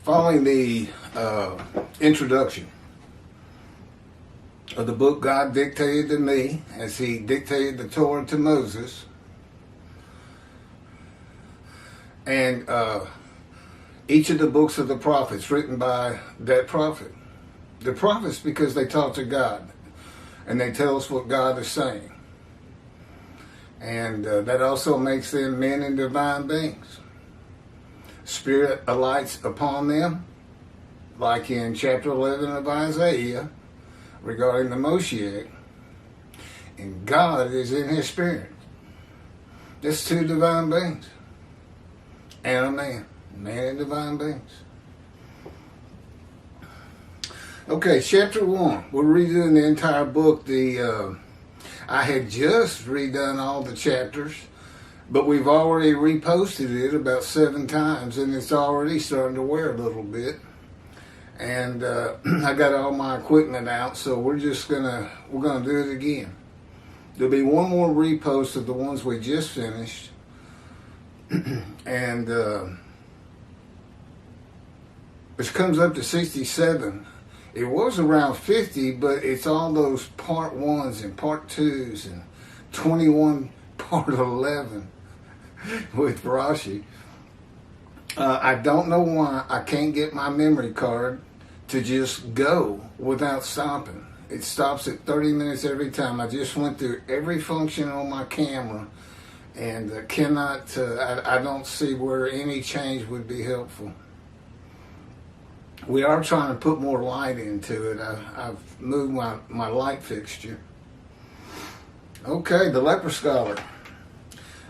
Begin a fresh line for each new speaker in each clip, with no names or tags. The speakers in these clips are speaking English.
Following the introduction of the book God dictated to me, as he dictated the Torah to Moses, and each of the books of the prophets written by that prophet. The prophets, because they talk to God and they tell us what God is saying. And that also makes them men and divine beings. Spirit alights upon them, like in chapter 11 of Isaiah regarding the Moshiach. And God is in his spirit. That's two divine beings. And a man and divine beings. Okay, chapter 1. We're redoing the entire book. I had just redone all the chapters, but we've already reposted it about 7 times, and it's already starting to wear a little bit. And I got all my equipment out, so we're gonna do it again. There'll be one more repost of the ones we just finished, and which comes up to 67. It was around 50, but it's all those part 1s and part 2s and 21 part 11 with Rashi. I don't know why I can't get my memory card to just go without stopping. It stops at 30 minutes every time. I just went through every function on my camera and I don't see where any change would be helpful. We are trying to put more light into it. I've moved my light fixture. Okay, the Leper scholar.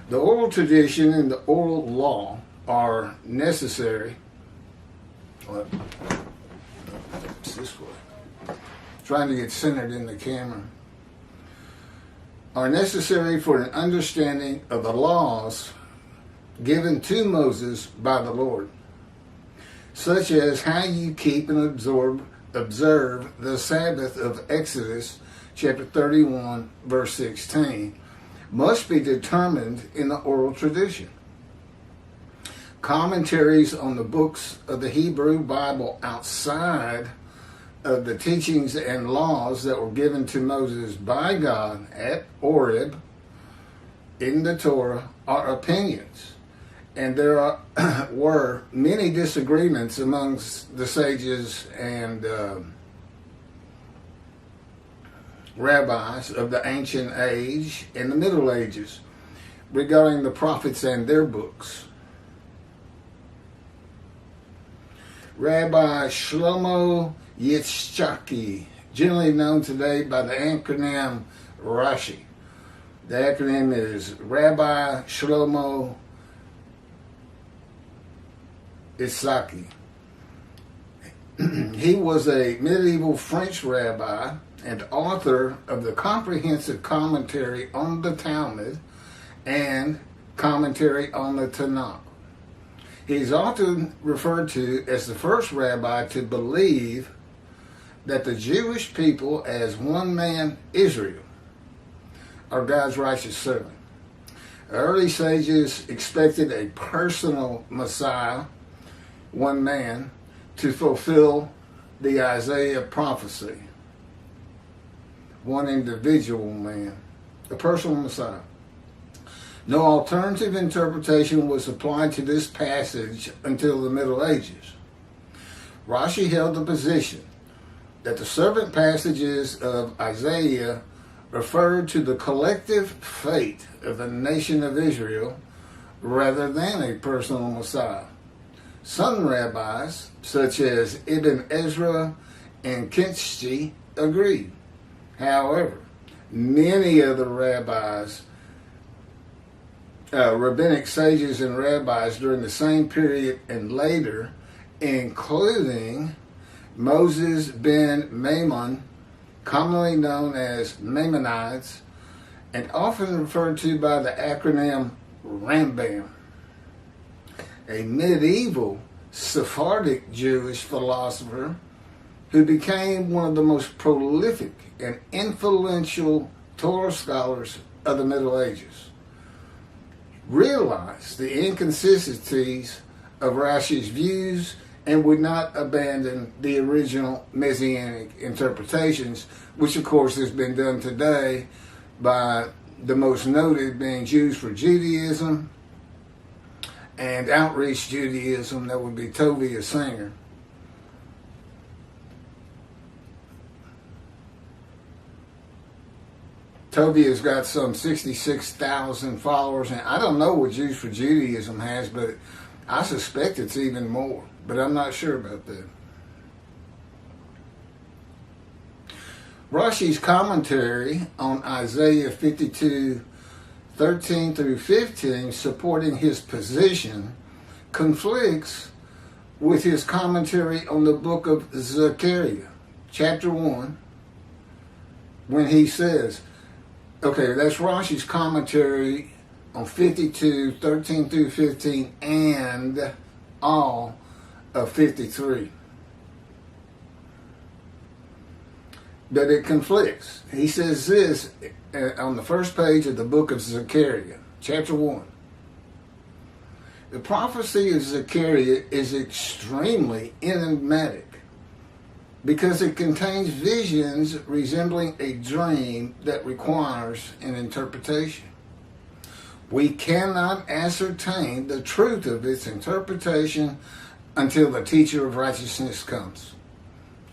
The oral tradition and the oral law are necessary. It's this way. Trying to get centered in the camera. Are necessary for an understanding of the laws given to Moses by the Lord, such as how you keep and observe the Sabbath of Exodus chapter 31, verse 16, must be determined in the oral tradition. Commentaries on the books of the Hebrew Bible outside of the teachings and laws that were given to Moses by God at Horeb in the Torah are opinions. And there were many disagreements amongst the sages and rabbis of the ancient age and the Middle Ages regarding the prophets and their books. Rabbi Shlomo Yitzchaki, generally known today by the acronym Rashi. The acronym is Rabbi Shlomo Isaki. He was a medieval French rabbi and author of the comprehensive commentary on the Talmud and commentary on the Tanakh. He's often referred to as the first rabbi to believe that the Jewish people as one man, Israel, are God's righteous servant. Early sages expected a personal Messiah, one man, to fulfill the Isaiah prophecy. One individual man, a personal Messiah. No alternative interpretation was applied to this passage until the Middle Ages. Rashi held the position that the servant passages of Isaiah referred to the collective fate of the nation of Israel rather than a personal Messiah. Some rabbis, such as Ibn Ezra and Kinski, agreed. However, many of the rabbis, rabbinic sages and rabbis during the same period and later, including Moses ben Maimon, commonly known as Maimonides, and often referred to by the acronym Rambam, a medieval Sephardic Jewish philosopher who became one of the most prolific and influential Torah scholars of the Middle Ages, realized the inconsistencies of Rashi's views and would not abandon the original Messianic interpretations, which of course has been done today by the most noted being Jews for Judaism and Outreach Judaism, that would be Tovia Singer. Tovia's got some 66,000 followers, and I don't know what Jews for Judaism has, but I suspect it's even more, but I'm not sure about that. Rashi's commentary on Isaiah 52, 13 through 15, supporting his position, conflicts with his commentary on the book of Zechariah, chapter 1, when he says, okay, that's Rashi's commentary on 52, 13 through 15, and all of 53. But it conflicts. He says this on the first page of the book of Zechariah, chapter 1. The prophecy of Zechariah is extremely enigmatic because it contains visions resembling a dream that requires an interpretation. We cannot ascertain the truth of its interpretation until the teacher of righteousness comes.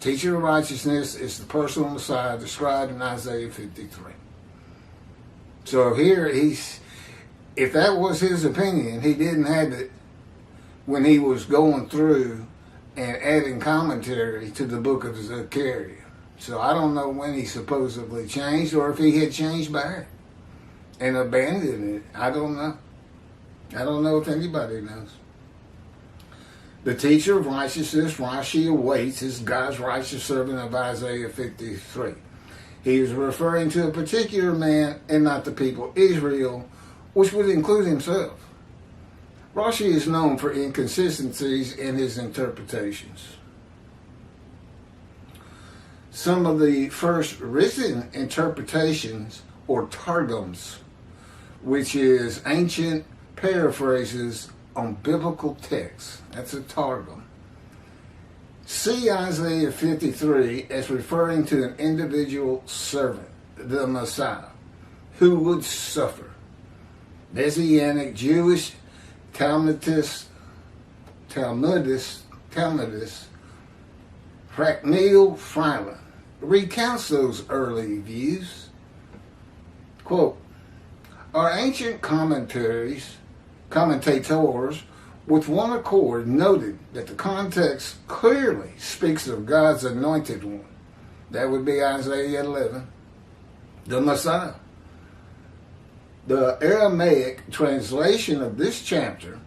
Teacher of righteousness is the personal Messiah described in Isaiah 53. So here if that was his opinion, he didn't have it when he was going through and adding commentary to the book of Zechariah. So I don't know when he supposedly changed, or if he had changed back and abandoned it. I don't know. I don't know if anybody knows. The teacher of righteousness, Rashi, awaits as God's righteous servant of Isaiah 53. He is referring to a particular man and not the people Israel, which would include himself. Rashi is known for inconsistencies in his interpretations. Some of the first written interpretations, or targums, which is ancient paraphrases on biblical texts, that's a targum, see Isaiah 53 as referring to an individual servant, the Messiah, who would suffer. Messianic Jewish Talmudist Cracknell Freiland recounts those early views. Quote, our ancient commentators with one accord noted that the context clearly speaks of God's anointed one. That would be Isaiah 11, the Messiah. The Aramaic translation of this chapter,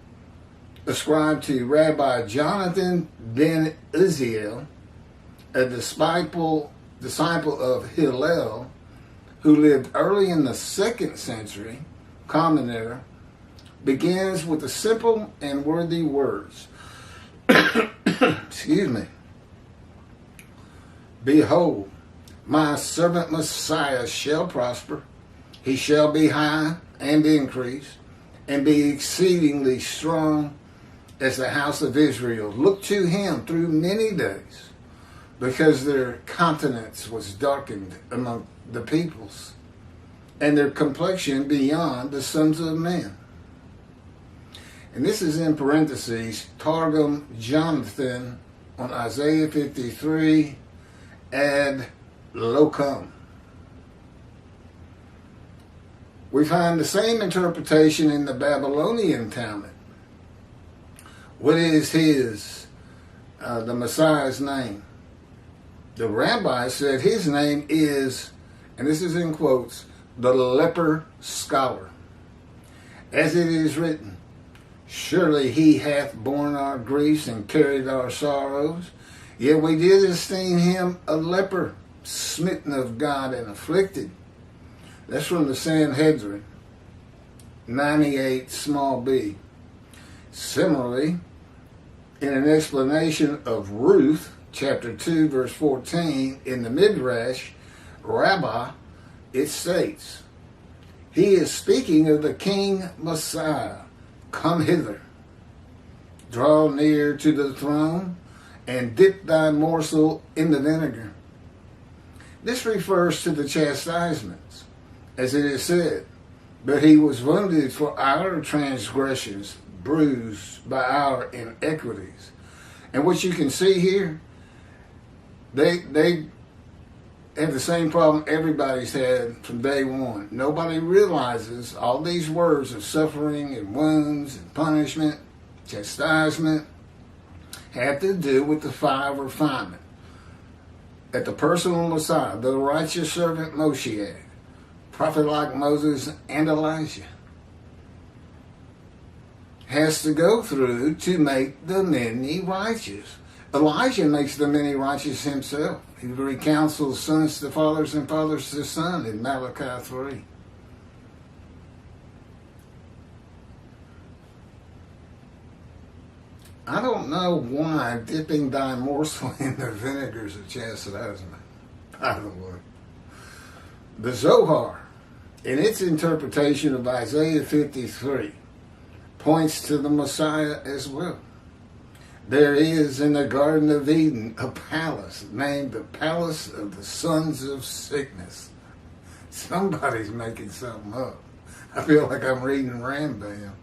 ascribed to Rabbi Jonathan ben Uziel, a disciple of Hillel, who lived early in the 2nd century, Common Era, begins with the simple and worthy words. Excuse me. Behold, my servant Messiah shall prosper. He shall be high and increase, and be exceedingly strong as the house of Israel. Look to him through many days, because their countenance was darkened among the peoples, and their complexion beyond the sons of men. And this is in parentheses, Targum Jonathan on Isaiah 53 ad locum. We find the same interpretation in the Babylonian Talmud. What is the Messiah's name? The rabbi said his name is, and this is in quotes, the leper scholar. As it is written, surely he hath borne our griefs and carried our sorrows, yet we did esteem him a leper, smitten of God and afflicted. That's from the Sanhedrin, 98 small b. Similarly, in an explanation of Ruth, chapter 2, verse 14, in the Midrash, Rabbah, it states, he is speaking of the King Messiah, come hither. Draw near to the throne and dip thy morsel in the vinegar. This refers to the chastisements, as it is said, but he was wounded for our transgressions, bruised by our iniquities. And what you can see here, they have the same problem everybody's had from day one. Nobody realizes all these words of suffering and wounds and punishment, chastisement, have to do with the fire of refinement at the personal Messiah, the righteous servant Moshiach, prophet like Moses and Elijah, has to go through to make the many righteous. Elijah makes the many righteous himself. He recounsels sons to fathers and fathers to sons in Malachi 3. I don't know why dipping thy morsel in the vinegar is a chastisement, by the way. The Zohar, in its interpretation of Isaiah 53, points to the Messiah as well. There is in the Garden of Eden a palace named the Palace of the Sons of Sickness. Somebody's making something up. I feel like I'm reading Rambam.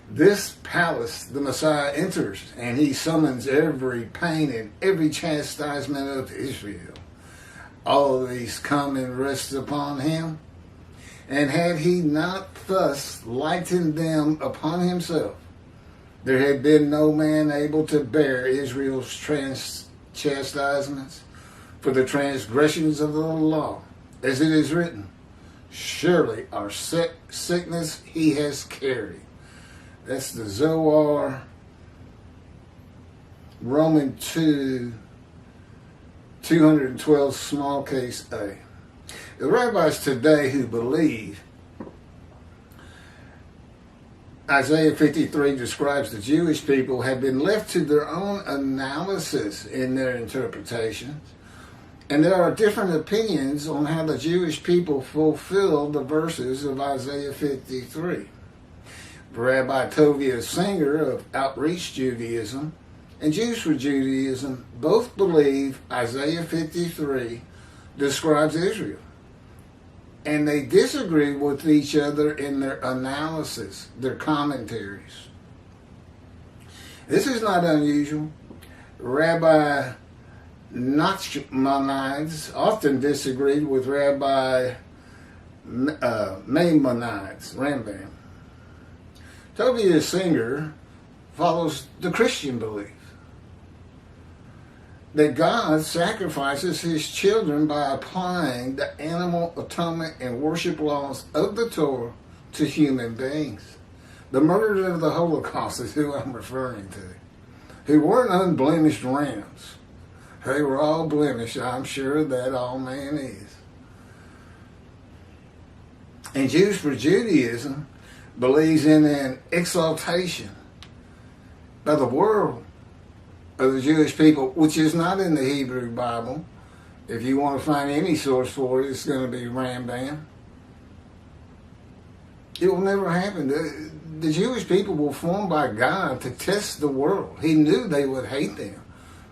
This palace the Messiah enters, and he summons every pain and every chastisement of Israel. All of these come and rest upon him. And had he not thus lightened them upon himself, there had been no man able to bear Israel's chastisements for the transgressions of the law, as it is written, surely our sickness he has carried. That's the Zohar, Roman 2, 212, small case A. The rabbis today who believe Isaiah 53 describes the Jewish people have been left to their own analysis in their interpretations, and there are different opinions on how the Jewish people fulfilled the verses of Isaiah 53. Rabbi Tovia Singer of Outreach Judaism and Jews for Judaism both believe Isaiah 53 describes Israel. And they disagree with each other in their analysis, their commentaries. This is not unusual. Rabbi Nachmanides often disagreed with Rabbi Maimonides, Rambam. Tovia Singer follows the Christian belief that God sacrifices his children by applying the animal atonement and worship laws of the Torah to human beings. The murderers of the Holocaust is who I'm referring to, who weren't unblemished rams. They were all blemished. I'm sure that all man is. And Jews for Judaism believes in an exaltation by the world of the Jewish people, which is not in the Hebrew Bible. If you want to find any source for it, it's going to be Rambam. It will never happen. The Jewish people were formed by God to test the world. He knew they would hate them.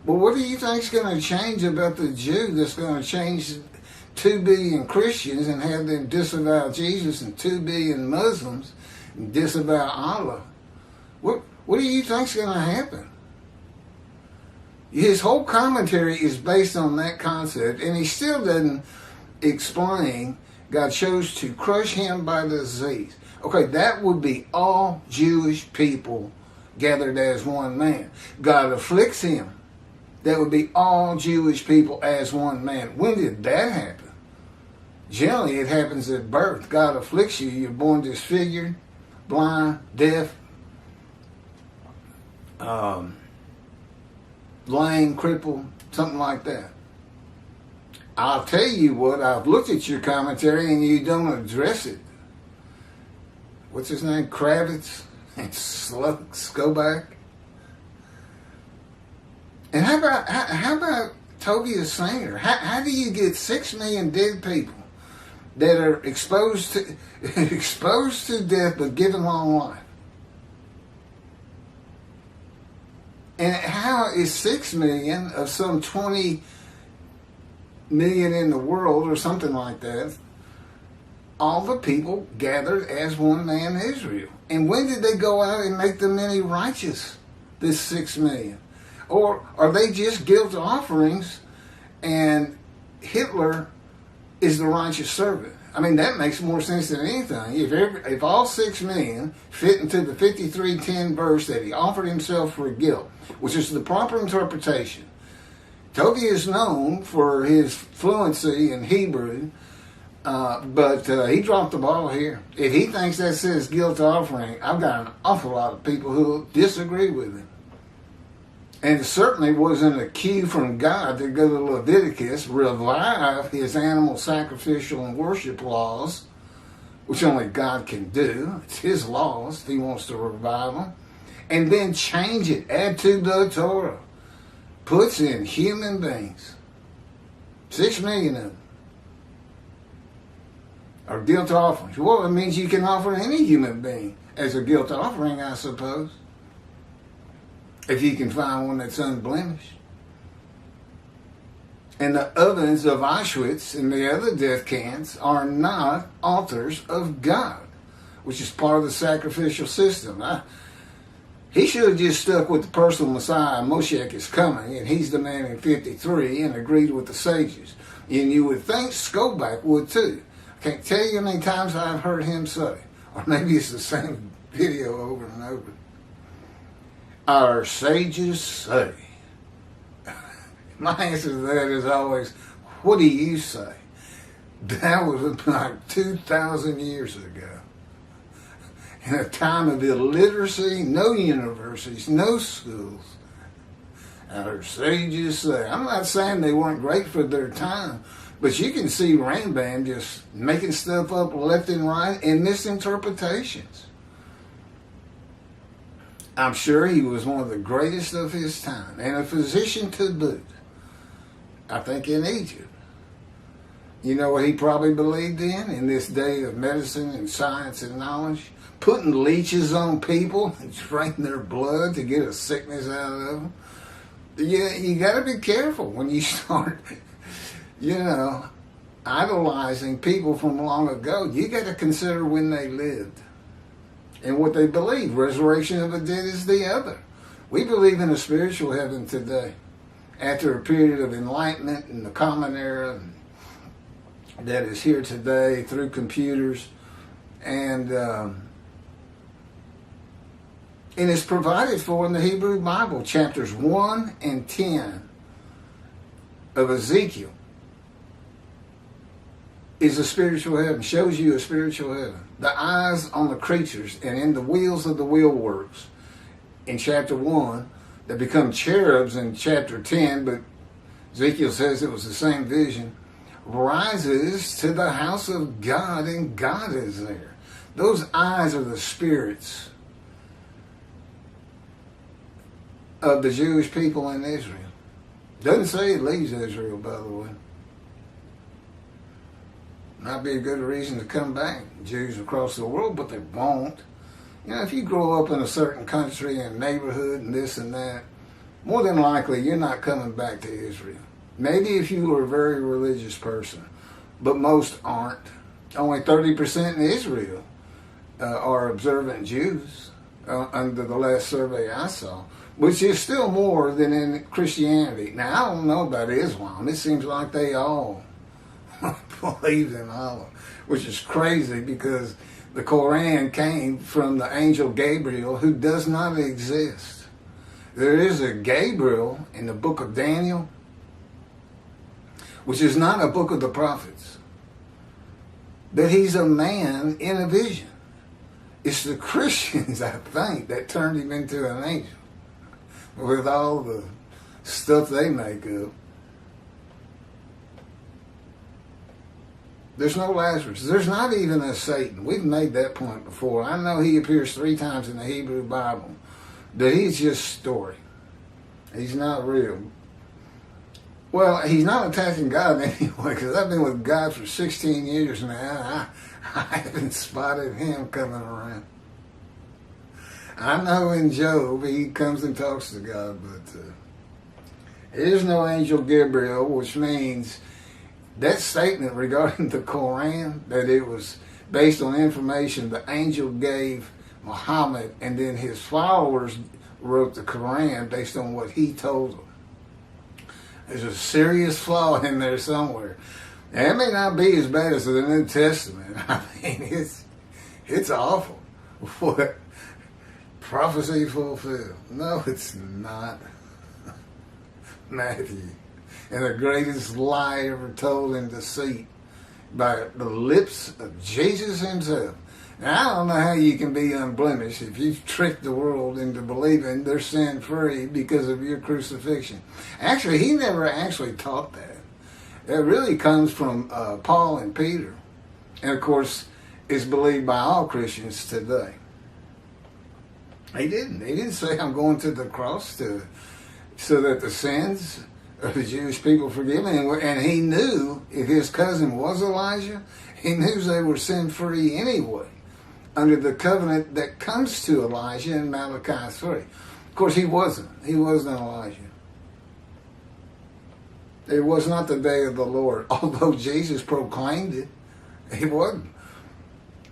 But what do you think is going to change about the Jew that's going to change 2 billion Christians and have them disavow Jesus and 2 billion Muslims and disavow Allah? What do you think is going to happen? His whole commentary is based on that concept, and he still doesn't explain God chose to crush him by disease. Okay, that would be all Jewish people gathered as one man. God afflicts him. That would be all Jewish people as one man. When did that happen? Generally, it happens at birth. God afflicts you. You're born disfigured, blind, deaf, lame, crippled, something like that. I'll tell you what, I've looked at your commentary and you don't address it. What's his name? Kravitz and Skoback. And how about Tovia Singer? How do you get 6 million dead people that are exposed to death but given long life. And how is 6 million of some 20 million in the world or something like that, all the people gathered as one man Israel? And when did they go out and make the many righteous, this 6 million? Or are they just guilt offerings and Hitler is the righteous servant? I mean, that makes more sense than anything. If all 6 million fit into the 53:10 verse that he offered himself for guilt, which is the proper interpretation. Toby is known for his fluency in Hebrew, but he dropped the ball here. If he thinks that says guilt offering, I've got an awful lot of people who disagree with him. And it certainly wasn't a cue from God to go to Leviticus, revive his animal sacrificial and worship laws, which only God can do. It's his laws if he wants to revive them. And then change it, add to the Torah. Puts in human beings. 6 million of them are guilt offerings. Well, it means you can offer any human being as a guilt offering, I suppose. If you can find one that's unblemished. And the ovens of Auschwitz and the other death camps are not altars of God, which is part of the sacrificial system. He should have just stuck with the personal Messiah. Moshiach is coming, and he's the man in 53, and agreed with the sages. And you would think Skobach would too. I can't tell you how many times I've heard him say, or maybe it's the same video over and over. Our sages say. My answer to that is always, what do you say? That was like 2,000 years ago. In a time of illiteracy, no universities, no schools. Our sages say. I'm not saying they weren't great for their time, but you can see Rambam just making stuff up left and right in misinterpretations. I'm sure he was one of the greatest of his time, and a physician to boot. I think in Egypt. You know what he probably believed in this day of medicine and science and knowledge? Putting leeches on people and draining their blood to get a sickness out of them. Yeah, you got to be careful when you start, idolizing people from long ago. You got to consider when they lived and what they believe. Resurrection of the dead is the other. We believe in a spiritual heaven today. After a period of enlightenment in the common era that is here today through computers, and it's provided for in the Hebrew Bible, chapters 1 and 10 of Ezekiel is a spiritual heaven, shows you a spiritual heaven. The eyes on the creatures and in the wheels of the wheelworks in chapter 1 that become cherubs in chapter 10, but Ezekiel says it was the same vision, rises to the house of God, and God is there. Those eyes are the spirits of the Jewish people in Israel. Doesn't say it leaves Israel, by the way. Might be a good reason to come back, Jews across the world, but they won't. If you grow up in a certain country and neighborhood and this and that, more than likely you're not coming back to Israel. Maybe if you were a very religious person, but most aren't. Only 30% in Israel are observant Jews under the last survey I saw, which is still more than in Christianity. Now, I don't know about Islam. It seems like they all believe in Allah, which is crazy because the Quran came from the angel Gabriel, who does not exist. There is a Gabriel in the book of Daniel, which is not a book of the prophets, but he's a man in a vision. It's the Christians, I think, that turned him into an angel with all the stuff they make up. There's no Lazarus. There's not even a Satan. We've made that point before. I know he appears 3 times in the Hebrew Bible, but he's just story. He's not real. Well, he's not attacking God anyway, because I've been with God for 16 years now. I haven't spotted him coming around. I know in Job he comes and talks to God, but there is no angel Gabriel, which means that statement regarding the Quran, that it was based on information the angel gave Muhammad, and then his followers wrote the Quran based on what he told them. There's a serious flaw in there somewhere. Now, it may not be as bad as the New Testament. I mean, it's awful. What? Prophecy fulfilled. No, it's not. Matthew. And the greatest lie ever told in deceit by the lips of Jesus himself. Now, I don't know how you can be unblemished if you've tricked the world into believing they're sin-free because of your crucifixion. Actually, he never actually taught that. It really comes from Paul and Peter. And, of course, is believed by all Christians today. He didn't. He didn't say, I'm going to the cross so that the sins of the Jewish people forgiven. And he knew if his cousin was Elijah, he knew they were sin-free anyway, under the covenant that comes to Elijah in Malachi 3. Of course, he wasn't. He wasn't Elijah. It was not the day of the Lord, although Jesus proclaimed it. He wasn't.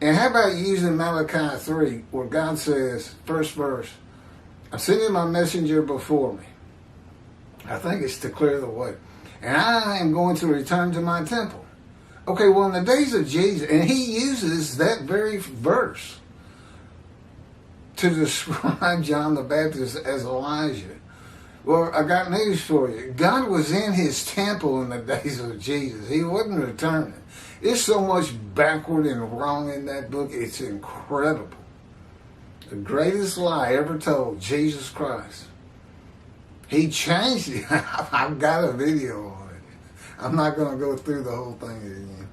And how about using Malachi 3, where God says, first verse, I'm sending my messenger before me. I think it's to clear the way. And I am going to return to my temple. Okay, well, in the days of Jesus, and he uses that very verse to describe John the Baptist as Elijah. Well, I got news for you. God was in his temple in the days of Jesus. He wasn't returning. There's so much backward and wrong in that book. It's incredible. The greatest lie ever told, Jesus Christ. He changed it. I've got a video on it. I'm not going to go through the whole thing again.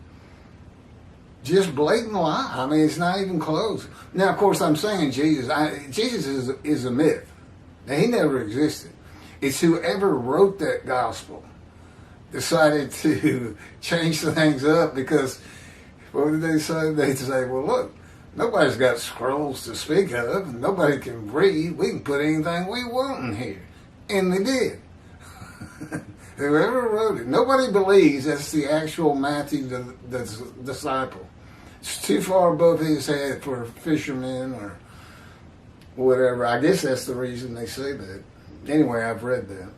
Just blatant lie. I mean, it's not even close. Now, of course, I'm saying Jesus. Jesus is a myth. Now, he never existed. It's whoever wrote that gospel decided to change things up because, what did they say? They'd say, well, look, nobody's got scrolls to speak of. Nobody can read. We can put anything we want in here. And they did. Whoever wrote it. Nobody believes that's the actual Matthew, the disciple. It's too far above his head for fishermen or whatever. I guess that's the reason they say that. Anyway, I've read that.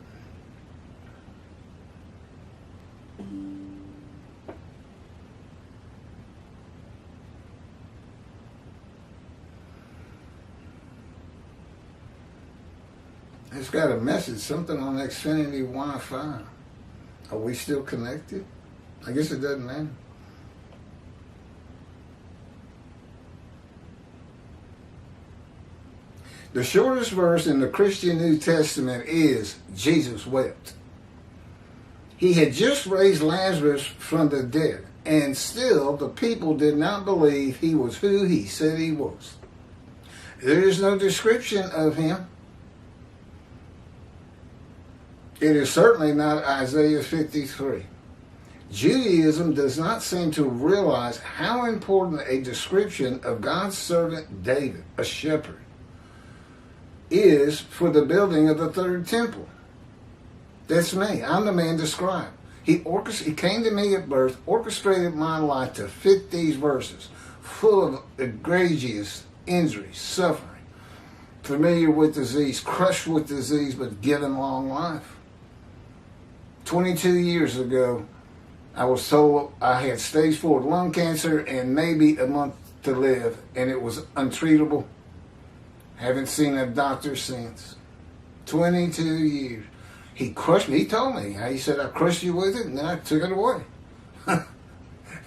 It's got a message, something on Xfinity Wi-Fi. Are we still connected? I guess it doesn't matter. The shortest verse in the Christian New Testament is, Jesus wept. He had just raised Lazarus from the dead, and still the people did not believe he was who he said he was. There is no description of him. It is certainly not Isaiah 53. Judaism does not seem to realize how important a description of God's servant David, a shepherd, is for the building of the third temple. That's me. I'm the man described. He came to me at birth, orchestrated my life to fit these verses, full of egregious injuries, suffering, familiar with disease, crushed with disease, but given long life. 22 years ago, I was told I had stage 4 lung cancer and maybe a month to live, and it was untreatable. Haven't seen a doctor since. 22 years. He crushed me. He told me. He said, I crushed you with it, and then I took it away.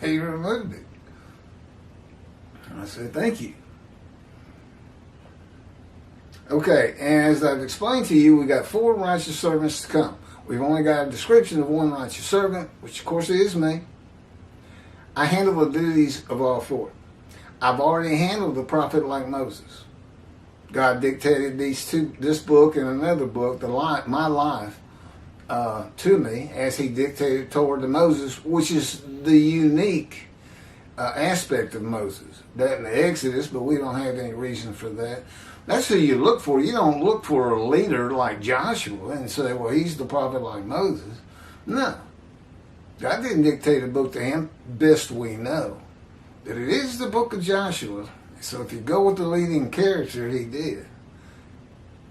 He removed it. And I said, thank you. Okay, and as I've explained to you, we got 4 righteous servants to come. We've only got a description of one righteous servant, which of course is me. I handle the duties of all 4. I've already handled the prophet like Moses. God dictated this book and another book, my life, to me as he dictated Torah to Moses, which is the unique aspect of Moses. That in the Exodus, but we don't have any reason for that. That's who you look for. You don't look for a leader like Joshua and say, well, he's the prophet like Moses. No. God didn't dictate a book to him, best we know. That it is the book of Joshua. So if you go with the leading character, he did.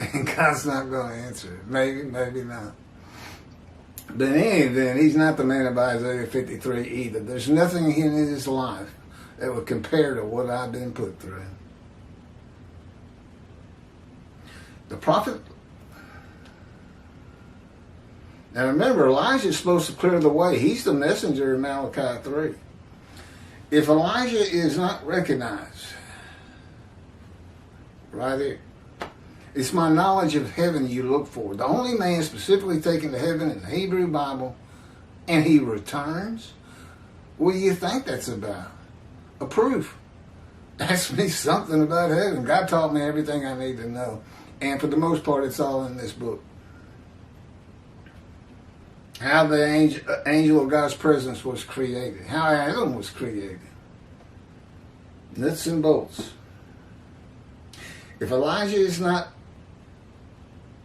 And God's not going to answer it. Maybe, maybe not. But in any event, he's not the man of Isaiah 53 either. There's nothing in his life that would compare to what I've been put through. The prophet. Now remember, Elijah's supposed to clear the way. He's the messenger in Malachi 3. If Elijah is not recognized, right here, it's my knowledge of heaven you look for. The only man specifically taken to heaven in the Hebrew Bible, and he returns? What do you think that's about? A proof. Ask me something about heaven. God taught me everything I need to know. And for the most part, it's all in this book. How the angel of God's presence was created. How Adam was created. Nuts and bolts. If Elijah is not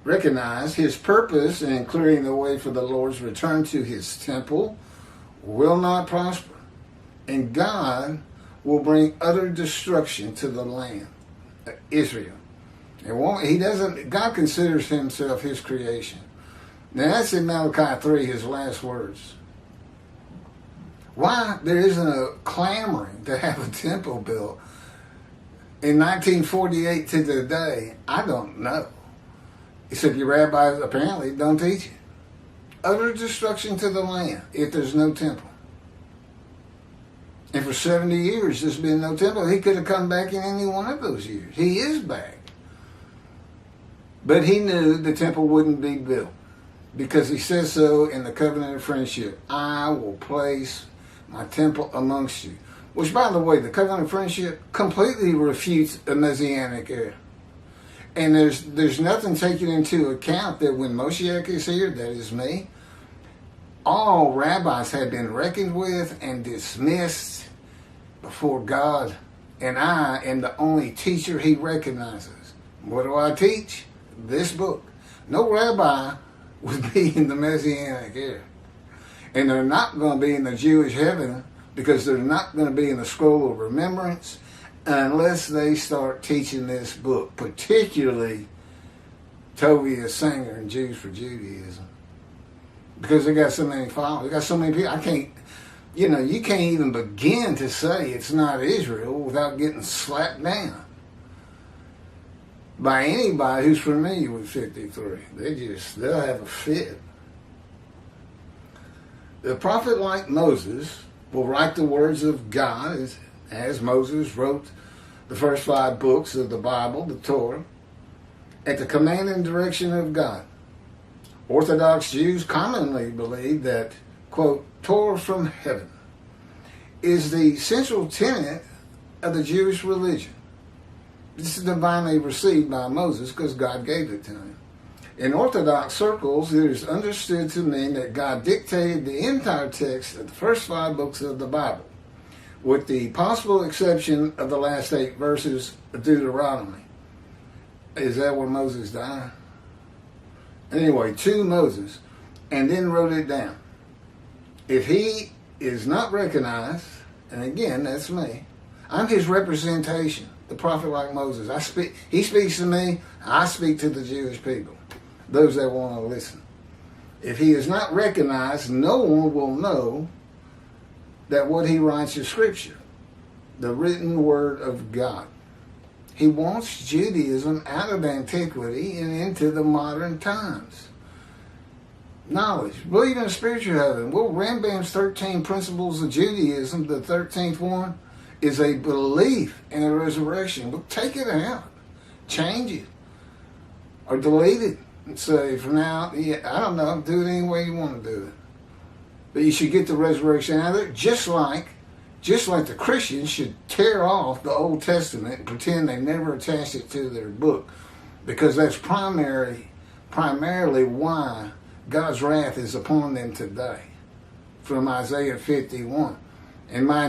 recognized, his purpose in clearing the way for the Lord's return to his temple will not prosper. And God will bring utter destruction to the land, Israel. God considers himself his creation. Now that's in Malachi 3, his last words. Why there isn't a clamoring to have a temple built in 1948 to today, I don't know. Except your rabbis apparently don't teach it. Utter destruction to the land if there's no temple. And for 70 years there's been no temple. He could have come back in any one of those years. He is back. But he knew the temple wouldn't be built. Because he says so in the covenant of friendship. I will place my temple amongst you. Which, by the way, the covenant of friendship completely refutes a Messianic era. And there's nothing taken into account that when Moshiach is here, that is me, all rabbis have been reckoned with and dismissed before God. And I am the only teacher he recognizes. What do I teach? This book. No rabbi would be in the Messianic era. And they're not going to be in the Jewish heaven because they're not going to be in the scroll of remembrance unless they start teaching this book, particularly Tovia Singer and Jews for Judaism. Because they got so many followers. They got so many people. You can't even begin to say it's not Israel without getting slapped down by anybody who's familiar with 53. They'll have a fit. The prophet like Moses will write the words of God as Moses wrote the first 5 books of the Bible, the Torah, at the command and direction of God. Orthodox Jews commonly believe that, quote, Torah from heaven is the central tenet of the Jewish religion. This is divinely received by Moses because God gave it to him. In Orthodox circles, it is understood to mean that God dictated the entire text of the first 5 books of the Bible, with the possible exception of the last 8 verses of Deuteronomy. Is that where Moses died? Anyway, to Moses, and then wrote it down. If he is not recognized, and again, that's me, I'm his representation, the prophet like Moses. He speaks to me, I speak to the Jewish people, those that want to listen. If he is not recognized, no one will know that what he writes is Scripture, the written word of God. He wants Judaism out of antiquity and into the modern times. Knowledge. Believe in a spiritual heaven. Well, Rambam's 13 principles of Judaism, the 13th one, is a belief in a resurrection. Well, take it out. Change it. Or delete it. And say, from now, I don't know, do it any way you want to do it. But you should get the resurrection out of it, just like the Christians should tear off the Old Testament and pretend they never attached it to their book. Because that's primarily why God's wrath is upon them today, from Isaiah 51. And mind you,